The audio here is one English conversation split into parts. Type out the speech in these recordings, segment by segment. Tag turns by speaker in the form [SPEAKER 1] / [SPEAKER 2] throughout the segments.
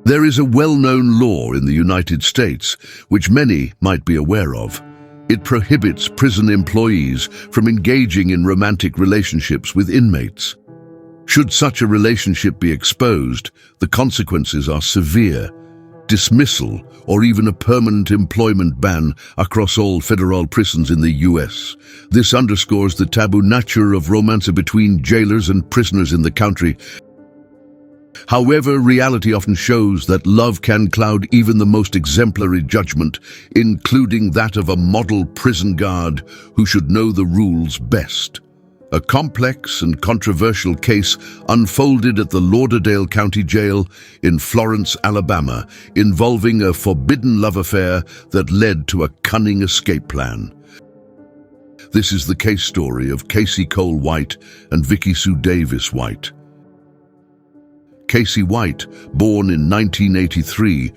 [SPEAKER 1] There is a well-known law in the United States, which many might be aware of. It prohibits prison employees from engaging in romantic relationships with inmates. Should such a relationship be exposed, the consequences are severe: dismissal or even a permanent employment ban across all federal prisons in the US. This underscores the taboo nature of romance between jailers and prisoners in the country. However, reality often shows that love can cloud even the most exemplary judgment, including that of a model prison guard who should know the rules best. A complex and controversial case unfolded at the Lauderdale County Jail in Florence, Alabama, involving a forbidden love affair that led to a cunning escape plan. This is the case story of Casey Cole White and Vicky Sue Davis White. Casey White, born in 1983,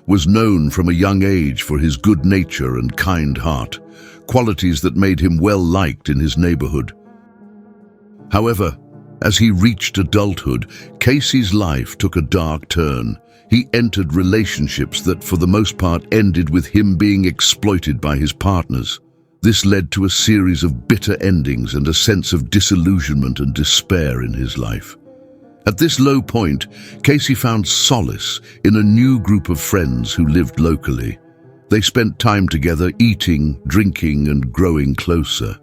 [SPEAKER 1] was known from a young age for his good nature and kind heart, qualities that made him well-liked in his neighborhood. However, as he reached adulthood, Casey's life took a dark turn. He entered relationships that, for the most part, ended with him being exploited by his partners. This led to a series of bitter endings and a sense of disillusionment and despair in his life. At this low point, Casey found solace in a new group of friends who lived locally. They spent time together eating, drinking, and growing closer.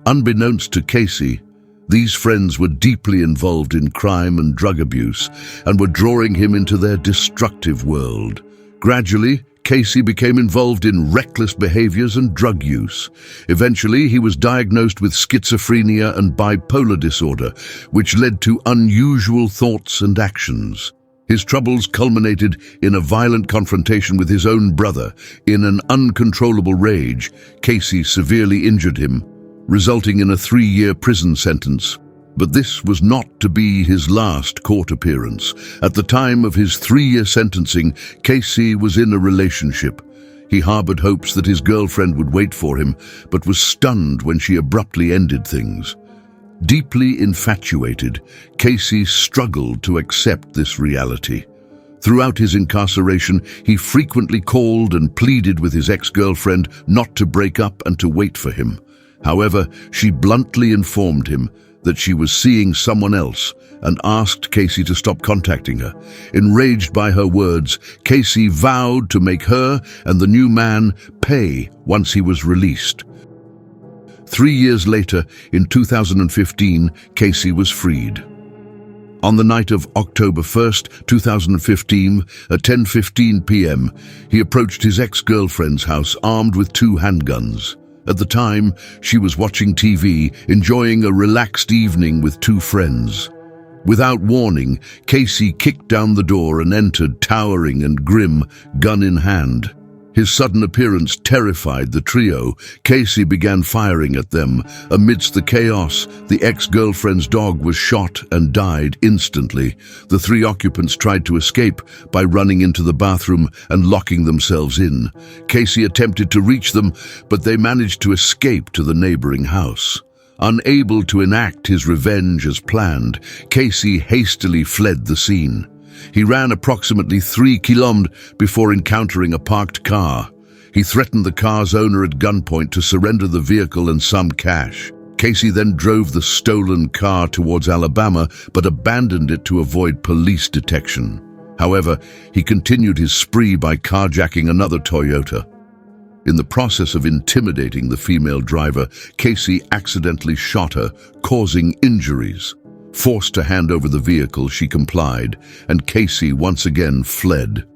[SPEAKER 1] Unbeknownst to Casey, these friends were deeply involved in crime and drug abuse and were drawing him into their destructive world. Gradually, Casey became involved in reckless behaviors and drug use. Eventually, he was diagnosed with schizophrenia and bipolar disorder, which led to unusual thoughts and actions. His troubles culminated in a violent confrontation with his own brother. In an uncontrollable rage, Casey severely injured him, resulting in a 3-year prison sentence. But this was not to be his last court appearance. At the time of his 3-year sentencing, Casey was in a relationship. He harbored hopes that his girlfriend would wait for him, but was stunned when she abruptly ended things. Deeply infatuated, Casey struggled to accept this reality. Throughout his incarceration, he frequently called and pleaded with his ex-girlfriend not to break up and to wait for him. However, she bluntly informed him that she was seeing someone else and asked Casey to stop contacting her. Enraged by her words, Casey vowed to make her and the new man pay once he was released. 3 years later, in 2015, Casey was freed. On the night of October 1st, 2015, at 10:15 p.m., he approached his ex-girlfriend's house armed with 2 handguns. At the time, she was watching TV, enjoying a relaxed evening with 2 friends. Without warning, Casey kicked down the door and entered, towering and grim, gun in hand. His sudden appearance terrified the trio. Casey began firing at them. Amidst the chaos, the ex-girlfriend's dog was shot and died instantly. The 3 occupants tried to escape by running into the bathroom and locking themselves in. Casey attempted to reach them, but they managed to escape to the neighboring house. Unable to enact his revenge as planned, Casey hastily fled the scene. He ran approximately 3 kilometers before encountering a parked car. He threatened the car's owner at gunpoint to surrender the vehicle and some cash. Casey then drove the stolen car towards Alabama, but abandoned it to avoid police detection. However, he continued his spree by carjacking another Toyota. In the process of intimidating the female driver, Casey accidentally shot her, causing injuries. Forced to hand over the vehicle, she complied, and Casey once again fled.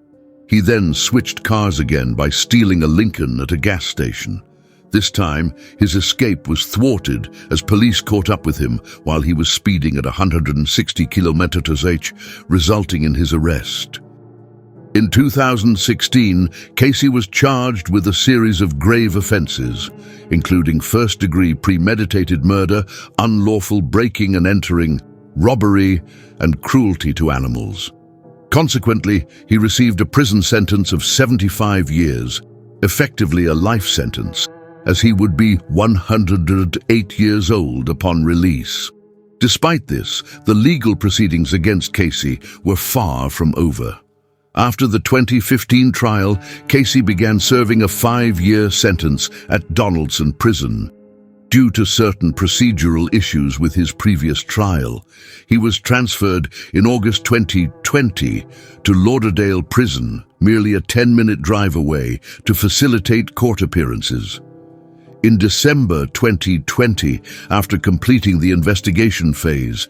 [SPEAKER 1] He then switched cars again by stealing a Lincoln at a gas station. This time, his escape was thwarted as police caught up with him while he was speeding at 160 km/h, resulting in his arrest. In 2016, Casey was charged with a series of grave offenses, including first-degree premeditated murder, unlawful breaking and entering, robbery, and cruelty to animals. Consequently, he received a prison sentence of 75 years, effectively a life sentence, as he would be 108 years old upon release. Despite this, the legal proceedings against Casey were far from over. After the 2015 trial, Casey began serving a 5-year sentence at Donaldson Prison. Due to certain procedural issues with his previous trial, he was transferred in August 2020 to Lauderdale Prison, merely a 10-minute drive away, to facilitate court appearances. In December 2020, after completing the investigation phase,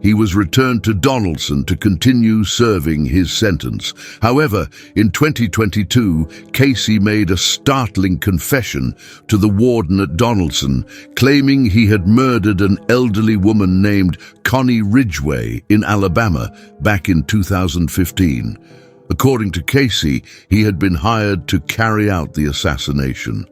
[SPEAKER 1] he was returned to Donaldson to continue serving his sentence. However, in 2022, Casey made a startling confession to the warden at Donaldson, claiming he had murdered an elderly woman named Connie Ridgway in Alabama back in 2015. According to Casey, he had been hired to carry out the assassination.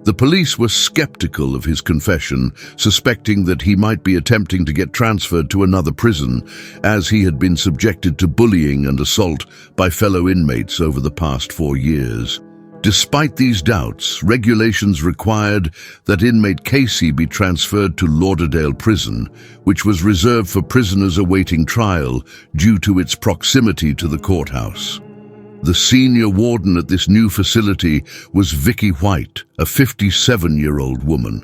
[SPEAKER 1] The police were skeptical of his confession, suspecting that he might be attempting to get transferred to another prison, as he had been subjected to bullying and assault by fellow inmates over the past 4 years. Despite these doubts, regulations required that inmate Casey be transferred to Lauderdale Prison, which was reserved for prisoners awaiting trial due to its proximity to the courthouse. The senior warden at this new facility was Vicky White, a 57-year-old woman.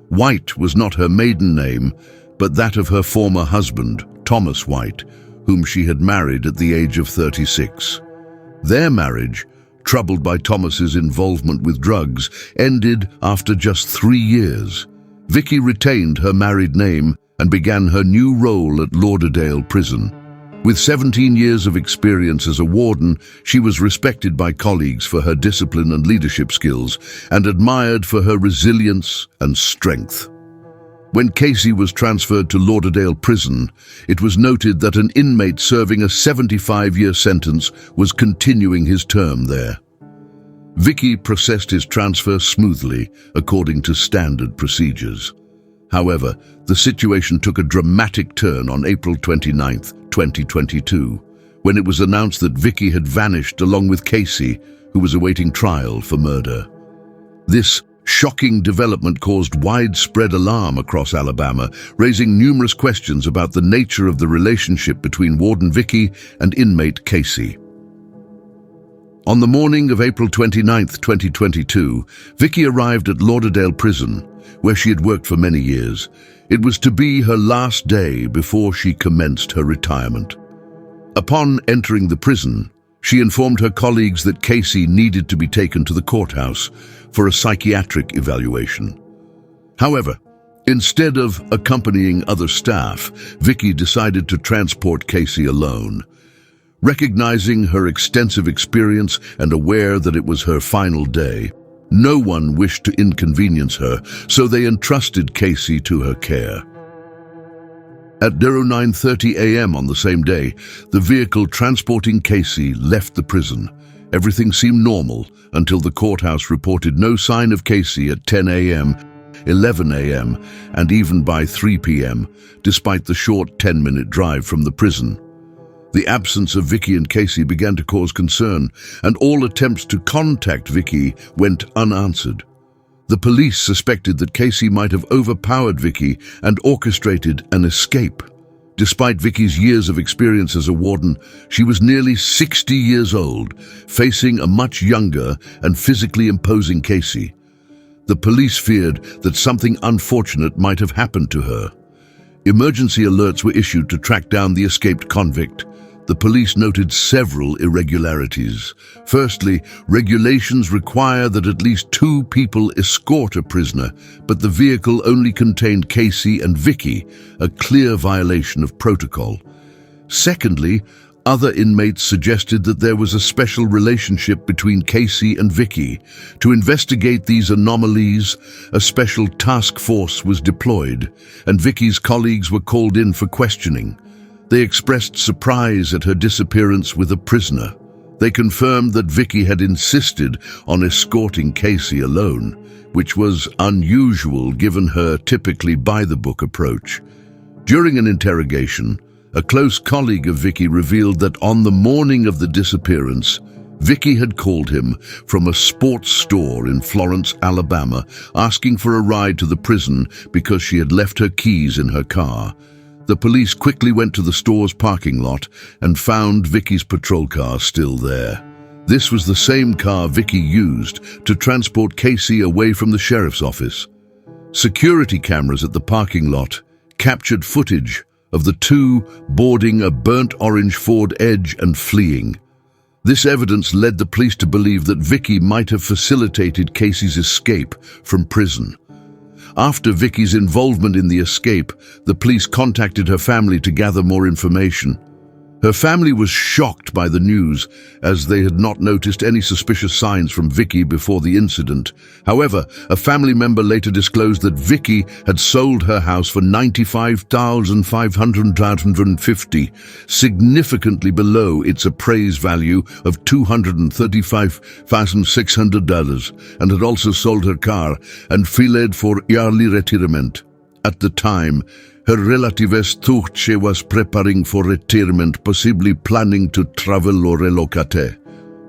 [SPEAKER 1] White was not her maiden name, but that of her former husband, Thomas White, whom she had married at the age of 36. Their marriage, troubled by Thomas's involvement with drugs, ended after just 3 years. Vicky retained her married name and began her new role at Lauderdale Prison. With 17 years of experience as a warden, she was respected by colleagues for her discipline and leadership skills, and admired for her resilience and strength. When Casey was transferred to Lauderdale Prison, it was noted that an inmate serving a 75-year sentence was continuing his term there. Vicky processed his transfer smoothly, according to standard procedures. However, the situation took a dramatic turn on April 29, 2022, when it was announced that Vicky had vanished along with Casey, who was awaiting trial for murder. This shocking development caused widespread alarm across Alabama, raising numerous questions about the nature of the relationship between Warden Vicky and inmate Casey. On the morning of April 29, 2022, Vicky arrived at Lauderdale Prison, where she had worked for many years. It was to be her last day before she commenced her retirement. Upon entering the prison, she informed her colleagues that Casey needed to be taken to the courthouse for a psychiatric evaluation. However, instead of accompanying other staff, Vicky decided to transport Casey alone. Recognizing her extensive experience and aware that it was her final day, no one wished to inconvenience her, so they entrusted Casey to her care. At 09:30 a.m. on the same day, the vehicle transporting Casey left the prison. Everything seemed normal until the courthouse reported no sign of Casey at 10 a.m., 11 a.m., and even by 3 p.m., despite the short 10-minute drive from the prison. The absence of Vicky and Casey began to cause concern, and all attempts to contact Vicky went unanswered. The police suspected that Casey might have overpowered Vicky and orchestrated an escape. Despite Vicky's years of experience as a warden, she was nearly 60 years old, facing a much younger and physically imposing Casey. The police feared that something unfortunate might have happened to her. Emergency alerts were issued to track down the escaped convict. The police noted several irregularities. Firstly, regulations require that at least 2 people escort a prisoner, but the vehicle only contained Casey and Vicky, a clear violation of protocol. Secondly, other inmates suggested that there was a special relationship between Casey and Vicky. To investigate these anomalies, a special task force was deployed, and Vicky's colleagues were called in for questioning. They expressed surprise at her disappearance with a prisoner. They confirmed that Vicky had insisted on escorting Casey alone, which was unusual given her typically by-the-book approach. During an interrogation, a close colleague of Vicky revealed that on the morning of the disappearance, Vicky had called him from a sports store in Florence, Alabama, asking for a ride to the prison because she had left her keys in her car. The police quickly went to the store's parking lot and found Vicky's patrol car still there. This was the same car Vicky used to transport Casey away from the sheriff's office. Security cameras at the parking lot captured footage of the two boarding a burnt orange Ford Edge and fleeing. This evidence led the police to believe that Vicky might have facilitated Casey's escape from prison. After Vicky's involvement in the escape, the police contacted her family to gather more information. Her family was shocked by the news, as they had not noticed any suspicious signs from Vicky before the incident. However, a family member later disclosed that Vicky had sold her house for $95,550, significantly below its appraised value of $235,600, and had also sold her car and filed for early retirement. At the time, her relatives thought she was preparing for retirement, possibly planning to travel or relocate.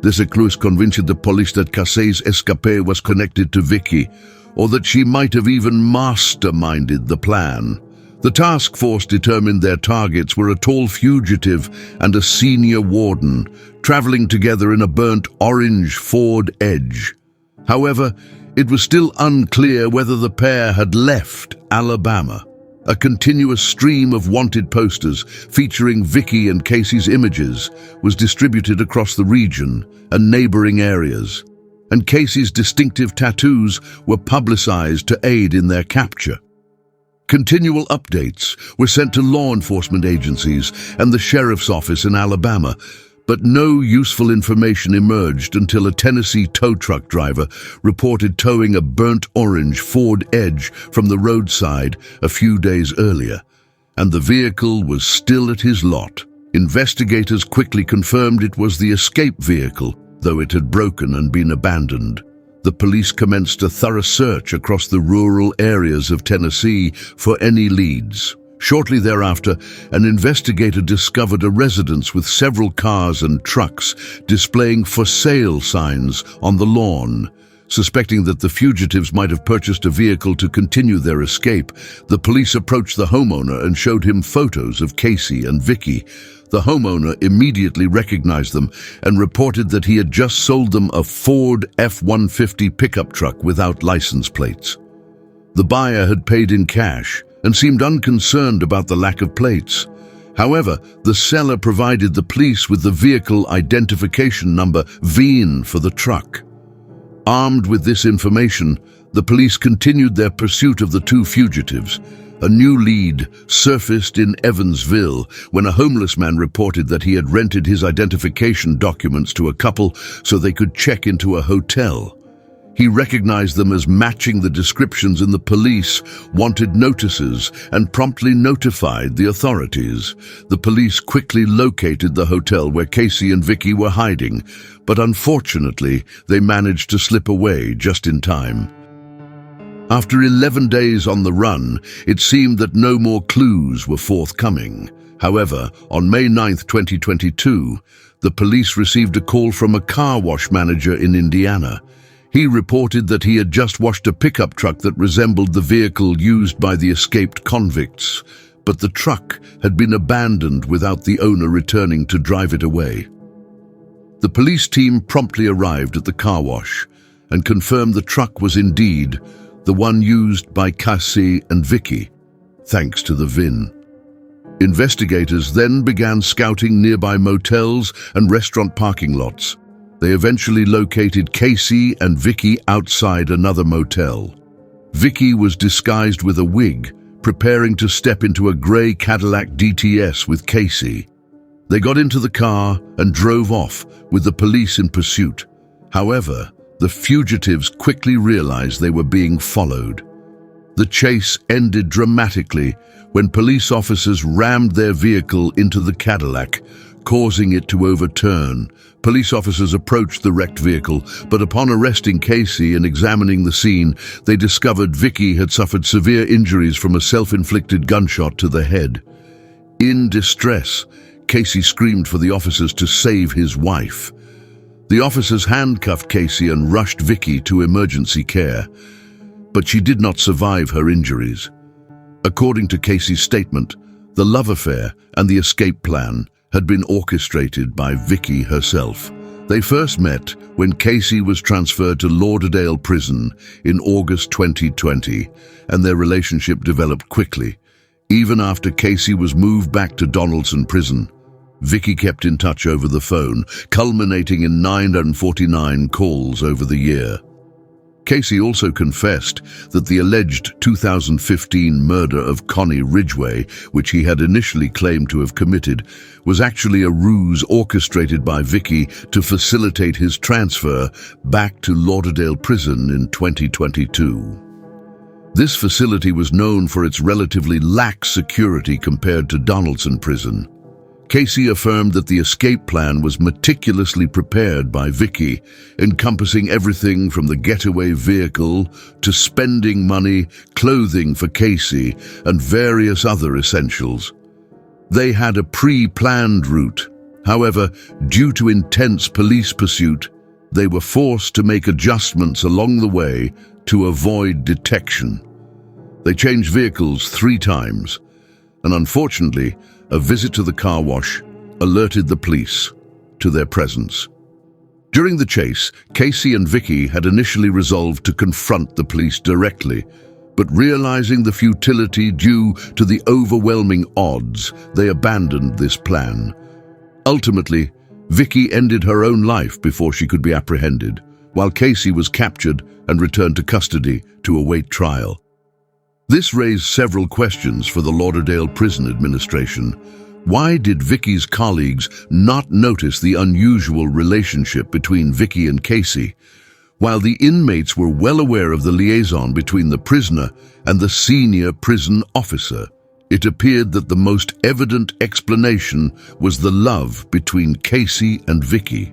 [SPEAKER 1] This clues convinced the police that Casey's escape was connected to Vicky, or that she might have even masterminded the plan. The task force determined their targets were a tall fugitive and a senior warden, traveling together in a burnt orange Ford Edge. However, it was still unclear whether the pair had left Alabama. A continuous stream of wanted posters featuring Vicky and Casey's images was distributed across the region and neighboring areas, and Casey's distinctive tattoos were publicized to aid in their capture. Continual updates were sent to law enforcement agencies and the sheriff's office in Alabama, but no useful information emerged until a Tennessee tow truck driver reported towing a burnt orange Ford Edge from the roadside a few days earlier, and the vehicle was still at his lot. Investigators quickly confirmed it was the escape vehicle, though it had broken and been abandoned. The police commenced a thorough search across the rural areas of Tennessee for any leads. Shortly thereafter, an investigator discovered a residence with several cars and trucks displaying for sale signs on the lawn. Suspecting that the fugitives might have purchased a vehicle to continue their escape, the police approached the homeowner and showed him photos of Casey and Vicky. The homeowner immediately recognized them and reported that he had just sold them a Ford F-150 pickup truck without license plates. The buyer had paid in cash and seemed unconcerned about the lack of plates. However, the seller provided the police with the vehicle identification number VIN for the truck. Armed with this information, the police continued their pursuit of the two fugitives. A new lead surfaced in Evansville when a homeless man reported that he had rented his identification documents to a couple so they could check into a hotel. He recognized them as matching the descriptions in the police wanted notices and promptly notified the authorities. The police quickly located the hotel where Casey and Vicky were hiding, but unfortunately, they managed to slip away just in time. After 11 days on the run, it seemed that no more clues were forthcoming. However, on May 9, 2022, the police received a call from a car wash manager in Indiana. He reported that he had just washed a pickup truck that resembled the vehicle used by the escaped convicts, but the truck had been abandoned without the owner returning to drive it away. The police team promptly arrived at the car wash and confirmed the truck was indeed the one used by Casey and Vicky, thanks to the VIN. Investigators then began scouting nearby motels and restaurant parking lots. They eventually located Casey and Vicky outside another motel. Vicky was disguised with a wig, preparing to step into a gray Cadillac DTS with Casey. They got into the car and drove off, with the police in pursuit. However, the fugitives quickly realized they were being followed. The chase ended dramatically when police officers rammed their vehicle into the Cadillac, causing it to overturn. Police officers approached the wrecked vehicle, but upon arresting Casey and examining the scene, they discovered Vicky had suffered severe injuries from a self-inflicted gunshot to the head. In distress, Casey screamed for the officers to save his wife. The officers handcuffed Casey and rushed Vicky to emergency care, but she did not survive her injuries. According to Casey's statement, The love affair and the escape plan had been orchestrated by Vicky herself. They first met when Casey was transferred to Lauderdale Prison in August 2020, and their relationship developed quickly. Even after Casey was moved back to Donaldson Prison, Vicky kept in touch over the phone, culminating in 949 calls over the year. Casey also confessed that the alleged 2015 murder of Connie Ridgway, which he had initially claimed to have committed, was actually a ruse orchestrated by Vicky to facilitate his transfer back to Lauderdale Prison in 2022. This facility was known for its relatively lax security compared to Donaldson Prison. Casey affirmed that the escape plan was meticulously prepared by Vicky, encompassing everything from the getaway vehicle to spending money, clothing for Casey, and various other essentials. They had a pre-planned route. However, due to intense police pursuit, they were forced to make adjustments along the way to avoid detection. They changed vehicles 3 times, and unfortunately, a visit to the car wash alerted the police to their presence. During the chase, Casey and Vicky had initially resolved to confront the police directly, but realizing the futility due to the overwhelming odds, they abandoned this plan. Ultimately, Vicky ended her own life before she could be apprehended, while Casey was captured and returned to custody to await trial. This raised several questions for the Lauderdale Prison Administration. Why did Vicky's colleagues not notice the unusual relationship between Vicky and Casey? While the inmates were well aware of the liaison between the prisoner and the senior prison officer, it appeared that the most evident explanation was the love between Casey and Vicky.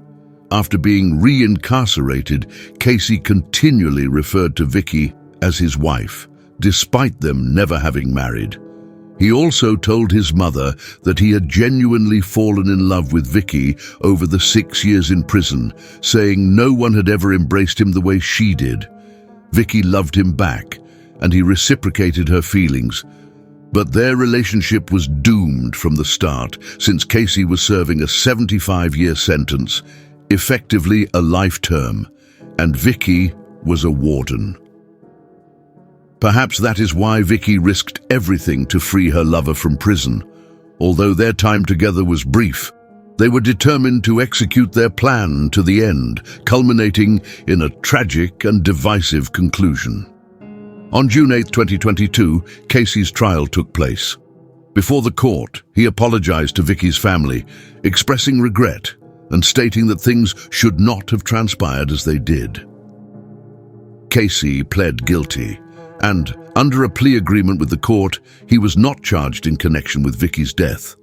[SPEAKER 1] After being reincarcerated, Casey continually referred to Vicky as his wife, despite them never having married. He also told his mother that he had genuinely fallen in love with Vicky over the 6 years in prison, saying no one had ever embraced him the way she did. Vicky loved him back, and he reciprocated her feelings. But their relationship was doomed from the start, since Casey was serving a 75-year sentence, effectively a life term, and Vicky was a warden. Perhaps that is why Vicky risked everything to free her lover from prison. Although their time together was brief, they were determined to execute their plan to the end, culminating in a tragic and divisive conclusion. On June 8, 2022, Casey's trial took place. Before the court, he apologized to Vicky's family, expressing regret and stating that things should not have transpired as they did. Casey pled guilty, and, under a plea agreement with the court, he was not charged in connection with Vicky's death.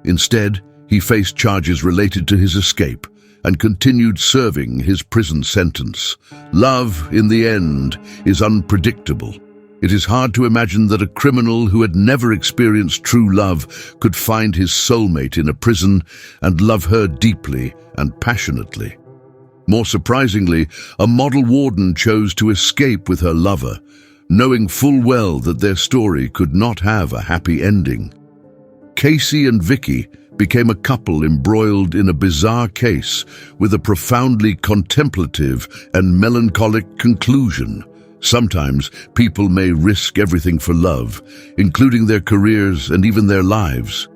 [SPEAKER 1] Instead, he faced charges related to his escape and continued serving his prison sentence. Love, in the end, is unpredictable. It is hard to imagine that a criminal who had never experienced true love could find his soulmate in a prison and love her deeply and passionately. More surprisingly, a model warden chose to escape with her lover, knowing full well that their story could not have a happy ending. Casey and Vicky became a couple embroiled in a bizarre case with a profoundly contemplative and melancholic conclusion. Sometimes people may risk everything for love, including their careers and even their lives.